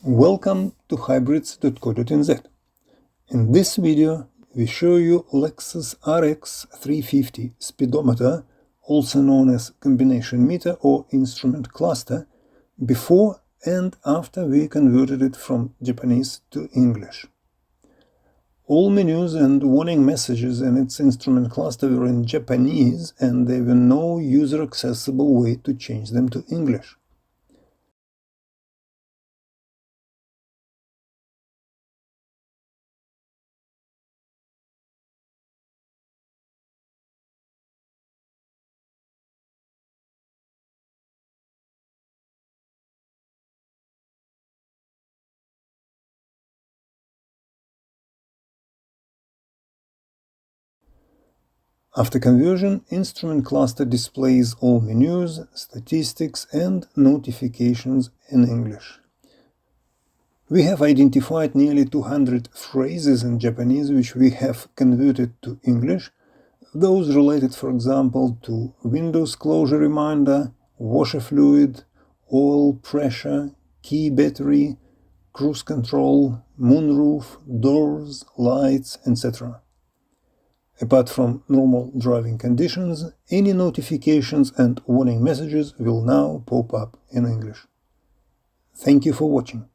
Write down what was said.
Welcome to hybrids.co.nz. In this video, we show you Lexus RX350 Speedometer, also known as combination meter or instrument cluster, before and after we converted it from Japanese to English. All menus and warning messages in its instrument cluster were in Japanese, and there were no user-accessible way to change them to English. After conversion, instrument cluster displays all menus, statistics, and notifications in English. We have identified nearly 200 phrases in Japanese which we have converted to English, those related, for example, to Windows closure reminder, washer fluid, oil pressure, key battery, cruise control, moonroof, doors, lights, etc. Apart from normal driving conditions, any notifications and warning messages will now pop up in English. Thank you for watching.